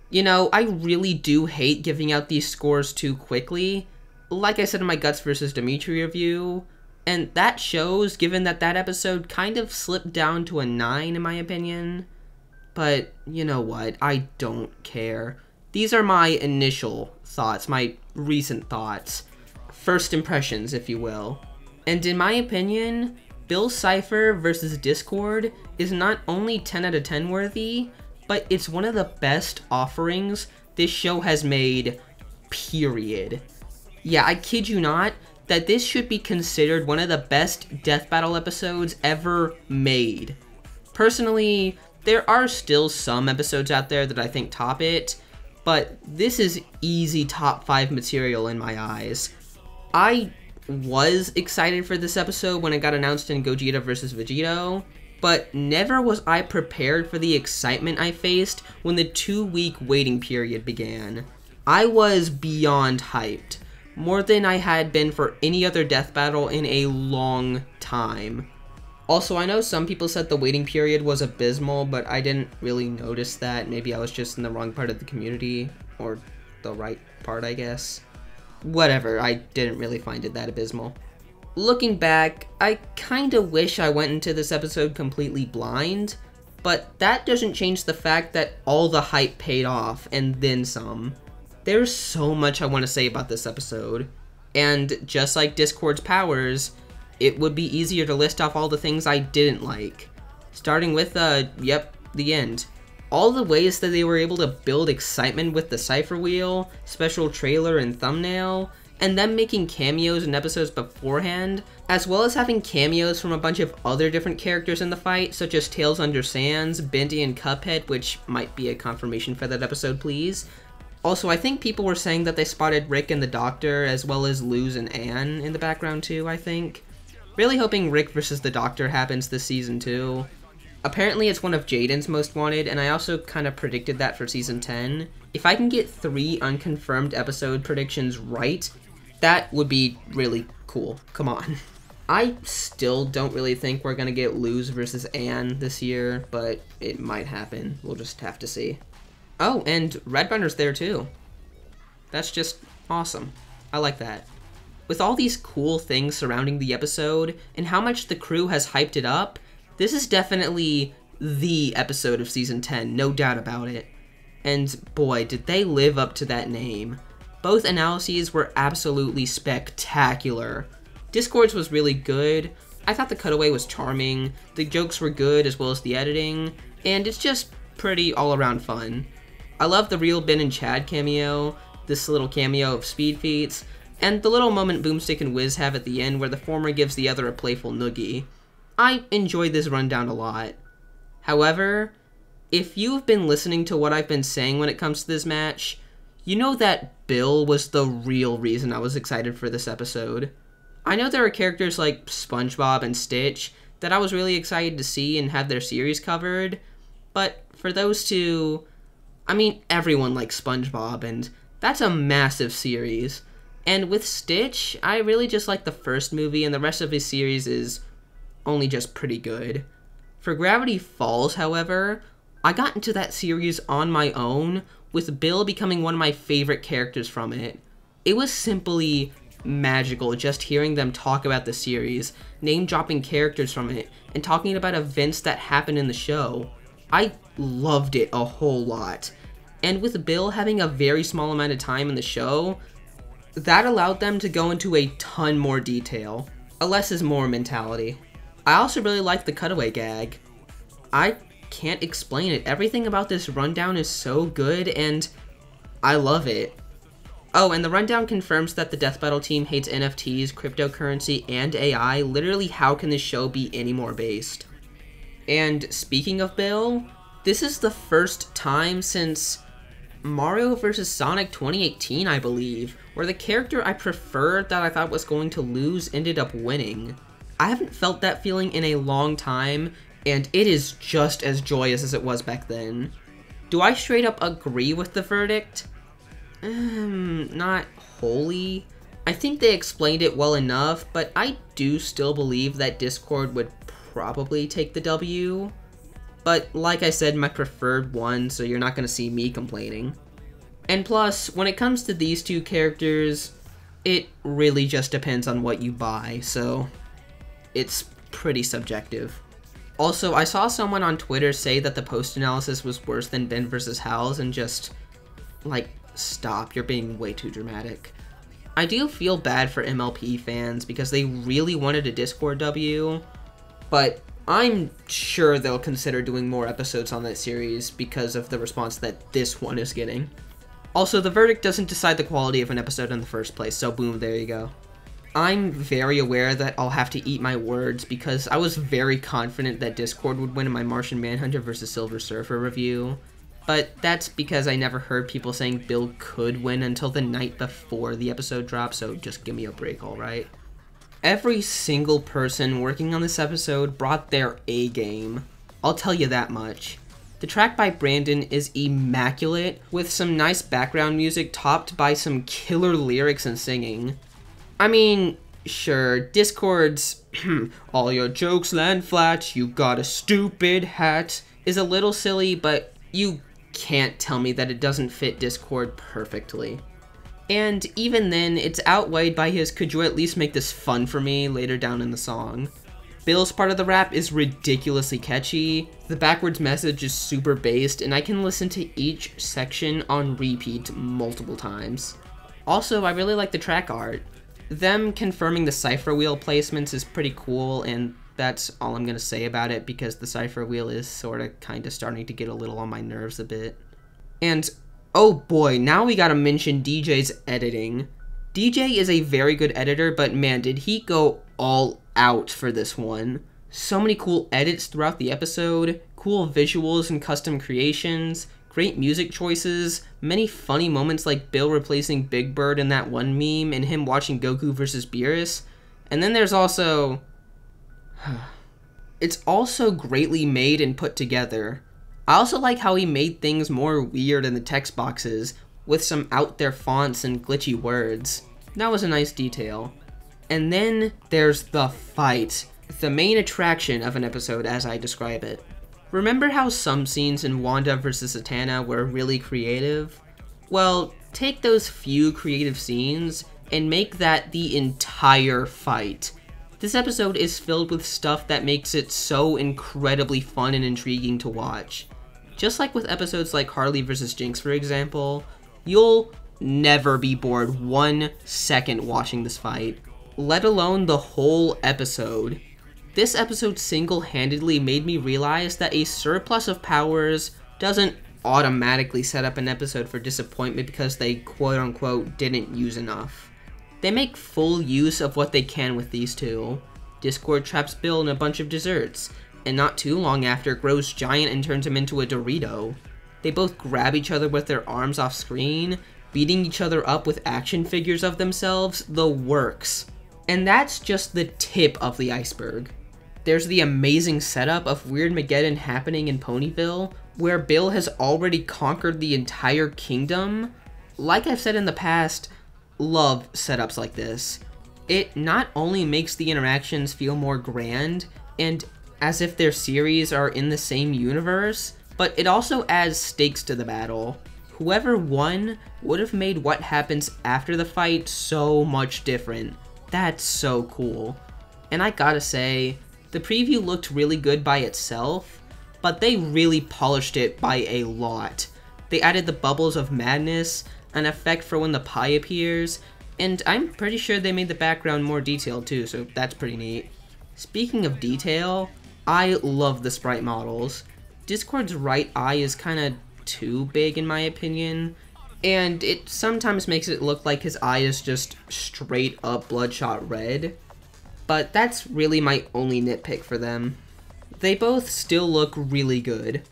You know, I really do hate giving out these scores too quickly. Like I said in my Guts vs. Dimitri review, and that shows given that that episode kind of slipped down to a 9 in my opinion. But you know what? I don't care. These are my initial thoughts, my recent thoughts. First impressions, if you will. And in my opinion, Bill Cipher versus Discord is not only 10 out of 10 worthy, but it's one of the best offerings this show has made, period. Yeah, I kid you not, that this should be considered one of the best Death Battle episodes ever made. Personally, there are still some episodes out there that I think top it, but this is easy top 5 material in my eyes. I was excited for this episode when it got announced in Gogeta vs. Vegito, but never was I prepared for the excitement I faced when the 2-week waiting period began. I was beyond hyped, more than I had been for any other Death Battle in a long time. Also, I know some people said the waiting period was abysmal, but I didn't really notice that. Maybe I was just in the wrong part of the community, or the right part, I guess. Whatever, I didn't really find it that abysmal. Looking back, I kinda wish I went into this episode completely blind, but that doesn't change the fact that all the hype paid off, and then some. There's so much I want to say about this episode, and just like Discord's powers, it would be easier to list off all the things I didn't like. Starting with, the end. All the ways that they were able to build excitement with the Cypher Wheel, special trailer and thumbnail, and them making cameos in episodes beforehand, as well as having cameos from a bunch of other different characters in the fight, such as Tails Under Sands, Bendy, and Cuphead, which might be a confirmation for that episode, please. Also, I think people were saying that they spotted Rick and the Doctor, as well as Luz and Anne in the background too, I think. Really hoping Rick versus the Doctor happens this season too. Apparently it's one of Jaden's most wanted, and I also kind of predicted that for season 10. If I can get 3 unconfirmed episode predictions right, that would be really cool. Come on. I still don't really think we're gonna get Luz versus Anne this year, but it might happen. We'll just have to see. Oh, and Redrunner's there too. That's just awesome. I like that. With all these cool things surrounding the episode, and how much the crew has hyped it up, this is definitely the episode of Season 10, no doubt about it. And boy, did they live up to that name. Both analyses were absolutely spectacular. Discord's was really good, I thought the cutaway was charming, the jokes were good as well as the editing, and it's just pretty all-around fun. I love the real Ben and Chad cameo, this little cameo of Speed Feats, and the little moment Boomstick and Wiz have at the end where the former gives the other a playful noogie. I enjoyed this rundown a lot. However, if you've been listening to what I've been saying when it comes to this match, you know that Bill was the real reason I was excited for this episode. I know there are characters like SpongeBob and Stitch that I was really excited to see and have their series covered, but for those two, I mean, everyone likes SpongeBob, and that's a massive series. And with Stitch, I really just like the first movie, and the rest of his series is only just pretty good. For Gravity Falls, however, I got into that series on my own, with Bill becoming one of my favorite characters from it. It was simply magical just hearing them talk about the series, name-dropping characters from it, and talking about events that happened in the show. I loved it a whole lot. And with Bill having a very small amount of time in the show, that allowed them to go into a ton more detail. A less is more mentality. I also really like the cutaway gag. I can't explain it. Everything about this rundown is so good, and I love it. Oh, and the rundown confirms that the Death Battle team hates NFTs, cryptocurrency, and AI. Literally, how can this show be any more based? And speaking of Bill, this is the first time since Mario vs. Sonic 2018, I believe, where the character I preferred that I thought was going to lose ended up winning. I haven't felt that feeling in a long time, and it is just as joyous as it was back then. Do I straight up agree with the verdict? Not wholly. I think they explained it well enough, but I do still believe that Discord would probably take the W. but like I said, my preferred one, so you're not going to see me complaining. And plus, when it comes to these two characters, it really just depends on what you buy, so it's pretty subjective. Also, I saw someone on Twitter say that the post-analysis was worse than Ben vs. Howl's, and just, like, stop, you're being way too dramatic. I do feel bad for MLP fans because they really wanted a Discord W, but I'm sure they'll consider doing more episodes on that series because of the response that this one is getting. Also, the verdict doesn't decide the quality of an episode in the first place, so boom, there you go. I'm very aware that I'll have to eat my words because I was very confident that Discord would win in my Martian Manhunter vs. Silver Surfer review, but that's because I never heard people saying Bill could win until the night before the episode dropped, so just give me a break, alright? Every single person working on this episode brought their A game. I'll tell you that much. The track by Brandon is immaculate, with some nice background music topped by some killer lyrics and singing. I mean, sure, Discord's "all your jokes land flat, you got a stupid hat" is a little silly, but you can't tell me that it doesn't fit Discord perfectly. And even then, it's outweighed by his "could you at least make this fun for me" later down in the song. Bill's part of the rap is ridiculously catchy, the backwards message is super based, and I can listen to each section on repeat multiple times. Also, I really like the track art. Them confirming the cipher wheel placements is pretty cool, and that's all I'm gonna say about it because the cipher wheel is sorta kinda starting to get a little on my nerves a bit. And oh boy, now we gotta mention DJ's editing. DJ is a very good editor, but man, did he go all out for this one. So many cool edits throughout the episode, cool visuals and custom creations, great music choices, many funny moments like Bill replacing Big Bird in that one meme and him watching Goku vs. Beerus. And then there's also... it's also greatly made and put together. I also like how he made things more weird in the text boxes, with some out there fonts and glitchy words. That was a nice detail. And then there's the fight, the main attraction of an episode as I describe it. Remember how some scenes in Wanda vs. Zatanna were really creative? Well, take those few creative scenes and make that the entire fight. This episode is filled with stuff that makes it so incredibly fun and intriguing to watch. Just like with episodes like Harley vs. Jinx, for example, you'll never be bored 1 second watching this fight, let alone the whole episode. This episode single-handedly made me realize that a surplus of powers doesn't automatically set up an episode for disappointment because they quote-unquote didn't use enough. They make full use of what they can with these two. Discord traps Bill in a bunch of desserts, and not too long after grows giant and turns him into a Dorito. They both grab each other with their arms off screen, beating each other up with action figures of themselves, the works. And that's just the tip of the iceberg. There's the amazing setup of Weirdmageddon happening in Ponyville, where Bill has already conquered the entire kingdom. Like I've said in the past, love setups like this. It not only makes the interactions feel more grand, and as if their series are in the same universe, but it also adds stakes to the battle. Whoever won would have made what happens after the fight so much different. That's so cool. And I gotta say, the preview looked really good by itself, but they really polished it by a lot. They added the bubbles of madness, an effect for when the pie appears, and I'm pretty sure they made the background more detailed too, so that's pretty neat. Speaking of detail, I love the sprite models. Discord's right eye is kinda too big in my opinion, and it sometimes makes it look like his eye is just straight up bloodshot red. But that's really my only nitpick for them. They both still look really good.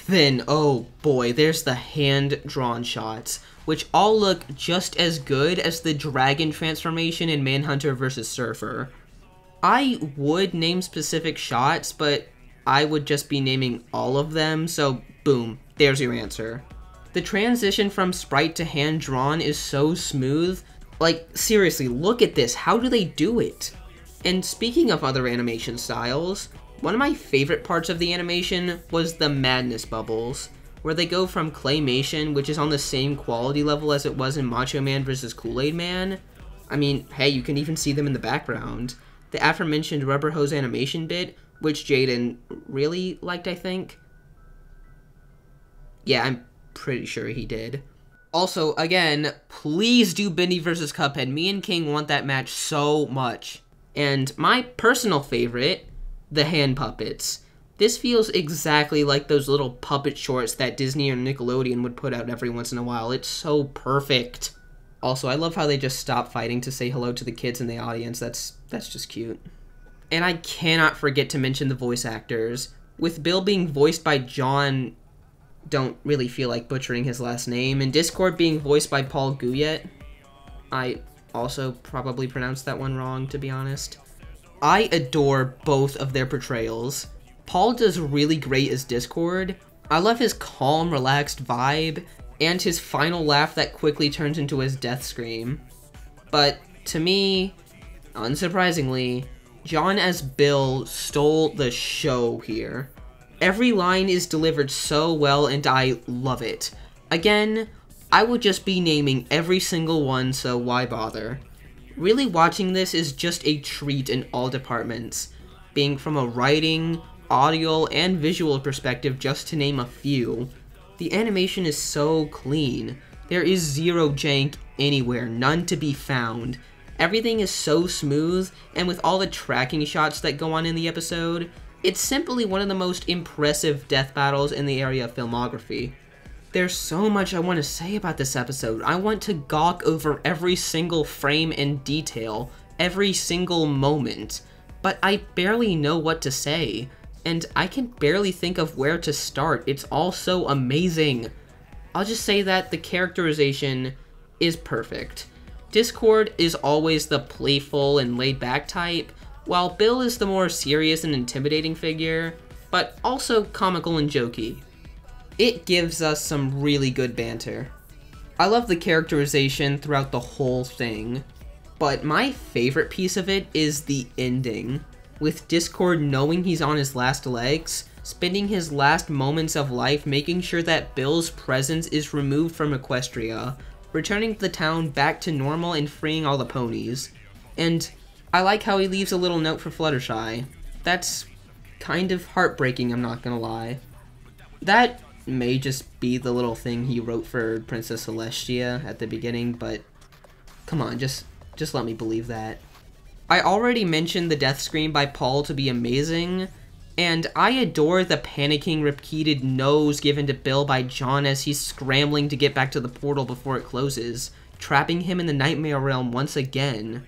Then, oh boy, there's the hand-drawn shots, which all look just as good as the dragon transformation in Manhunter vs. Surfer. I would name specific shots, but I would just be naming all of them, so boom, there's your answer. The transition from sprite to hand-drawn is so smooth. Like, seriously, look at this, how do they do it? And speaking of other animation styles, One of my favorite parts of the animation was the madness bubbles, where they go from claymation, which is on the same quality level as it was in Macho Man vs. Kool-Aid Man. I mean, hey, you can even see them in the background. The aforementioned rubber hose animation bit, which Jaden really liked, I think. Yeah, I'm pretty sure he did. Also, again, please do Bendy vs. Cuphead. Me and King want that match so much. And my personal favorite, the hand puppets. This feels exactly like those little puppet shorts that Disney or Nickelodeon would put out every once in a while. It's so perfect. Also, I love how they just stop fighting to say hello to the kids in the audience. That's just cute. And I cannot forget to mention the voice actors. With Bill being voiced by John, don't really feel like butchering his last name, and Discord being voiced by Paul Guyet. I also probably pronounced that one wrong, to be honest. I adore both of their portrayals. Paul does really great as Discord. I love his calm, relaxed vibe, and his final laugh that quickly turns into his death scream. But to me, unsurprisingly, John as Bill stole the show here. Every line is delivered so well, and I love it. Again, I would just be naming every single one, so why bother? Really watching this is just a treat in all departments, being from a writing, audio, and visual perspective, just to name a few. The animation is so clean. There is zero jank anywhere, none to be found. Everything is so smooth, and with all the tracking shots that go on in the episode, it's simply one of the most impressive death battles in the area of filmography. There's so much I want to say about this episode. I want to gawk over every single frame and detail, every single moment, but I barely know what to say, and I can barely think of where to start. It's all so amazing. I'll just say that the characterization is perfect. Discord is always the playful and laid-back type, while Bill is the more serious and intimidating figure, but also comical and jokey. It gives us some really good banter. I love the characterization throughout the whole thing, but my favorite piece of it is the ending. With Discord knowing he's on his last legs, spending his last moments of life making sure that Bill's presence is removed from Equestria, returning the town back to normal and freeing all the ponies. And I like how he leaves a little note for Fluttershy. That's kind of heartbreaking, I'm not gonna lie. That may just be the little thing he wrote for Princess Celestia at the beginning, but come on, just let me believe that. I already mentioned the death scream by Paul to be amazing, and I adore the panicking, repeated no's given to Bill by John as he's scrambling to get back to the portal before it closes, trapping him in the Nightmare Realm once again.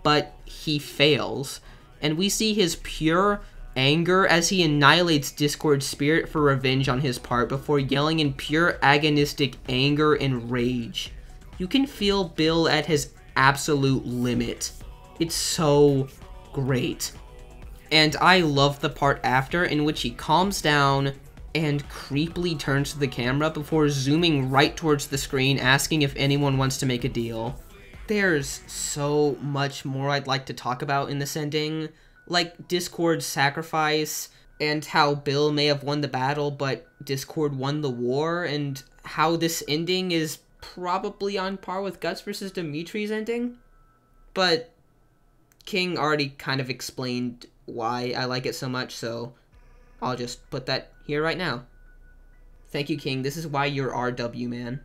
But he fails, and we see his pure anger as he annihilates Discord's spirit for revenge on his part before yelling in pure agonistic anger and rage. You can feel Bill at his absolute limit. It's so great. And I love the part after in which he calms down and creepily turns to the camera before zooming right towards the screen asking if anyone wants to make a deal. There's so much more I'd like to talk about in this ending, like Discord's sacrifice, and how Bill may have won the battle, but Discord won the war, and how this ending is probably on par with Guts vs. Dimitri's ending. But King already kind of explained why I like it so much, so I'll just put that here right now. Thank you, King. This is why you're RW, man.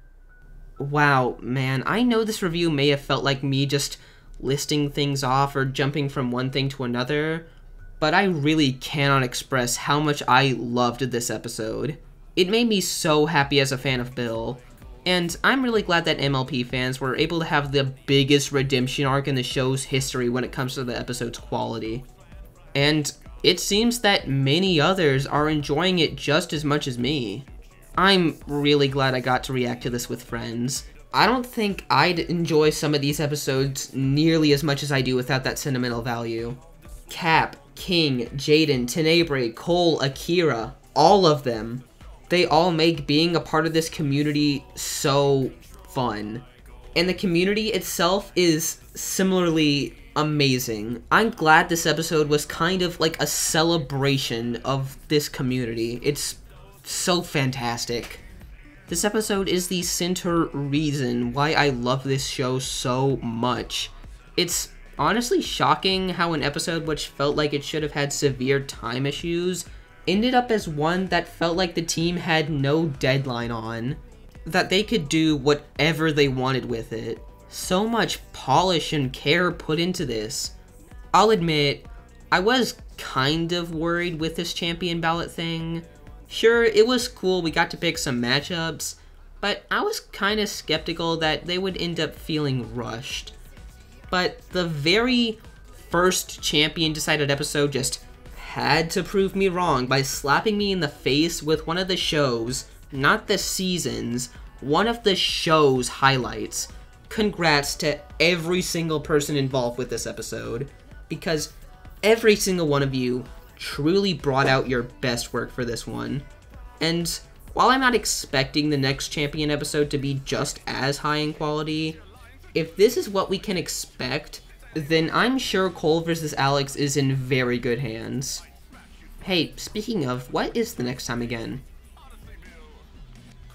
Wow, man, I know this review may have felt like me just listing things off or jumping from one thing to another, but I really cannot express how much I loved this episode. It made me so happy as a fan of Bill, and I'm really glad that MLP fans were able to have the biggest redemption arc in the show's history when it comes to the episode's quality. And it seems that many others are enjoying it just as much as me. I'm really glad I got to react to this with friends. I don't think I'd enjoy some of these episodes nearly as much as I do without that sentimental value. Cap, King, Jaden, Tenebrae, Cole, Akira, all of them. They all make being a part of this community so fun. And the community itself is similarly amazing. I'm glad this episode was kind of like a celebration of this community. It's so fantastic. This episode is the center reason why I love this show so much. It's honestly shocking how an episode which felt like it should have had severe time issues ended up as one that felt like the team had no deadline on, that they could do whatever they wanted with it. So much polish and care put into this. I'll admit, I was kind of worried with this champion ballot thing. Sure, it was cool, we got to pick some matchups, but I was kind of skeptical that they would end up feeling rushed. But the very first champion decided episode just had to prove me wrong by slapping me in the face with one of the show's, not the season's, one of the show's highlights. Congrats to every single person involved with this episode, because every single one of you truly brought out your best work for this one. And while I'm not expecting the next champion episode to be just as high in quality, if this is what we can expect, then I'm sure Cole vs. Alex is in very good hands. Hey, speaking of, what is the next time again?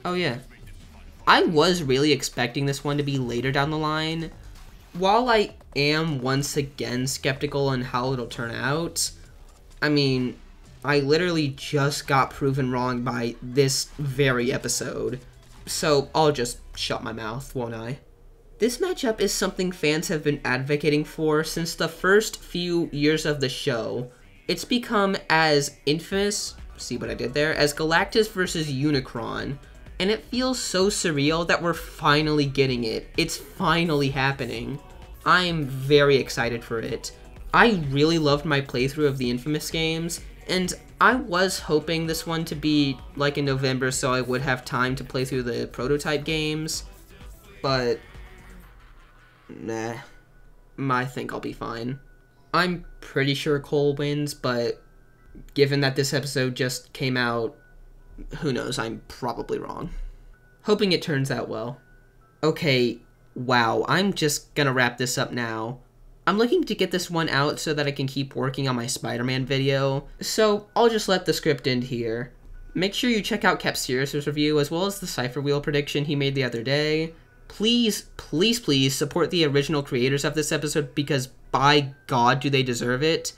Oh yeah. I was really expecting this one to be later down the line. While I am once again skeptical on how it'll turn out, I mean, I literally just got proven wrong by this very episode, so I'll just shut my mouth, won't I? This matchup is something fans have been advocating for since the first few years of the show. It's become as infamous, see what I did there, as Galactus vs. Unicron, and it feels so surreal that we're finally getting it. It's finally happening. I am very excited for it. I really loved my playthrough of the Infamous games, and I was hoping this one to be like in November so I would have time to play through the prototype games, but nah, I think I'll be fine. I'm pretty sure Cole wins, but given that this episode just came out, who knows, I'm probably wrong. Hoping it turns out well. Okay, wow, I'm just gonna wrap this up now. I'm looking to get this one out so that I can keep working on my Spider-Man video, so I'll just let the script end here. Make sure you check out Capsirus' review as well as the Cypher Wheel prediction he made the other day. Please, please, please support the original creators of this episode because by God do they deserve it.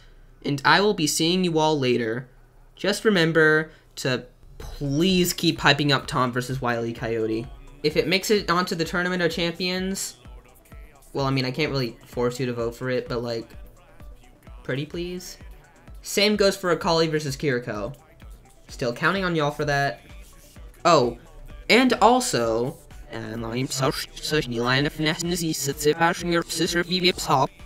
And I will be seeing you all later. Just remember to please keep hyping up Tom vs. Wile E. Coyote. If it makes it onto the Tournament of Champions, well, I mean, I can't really force you to vote for it, but like, pretty please? Same goes for Akali vs. Kiriko. Still counting on y'all for that. Oh, and also,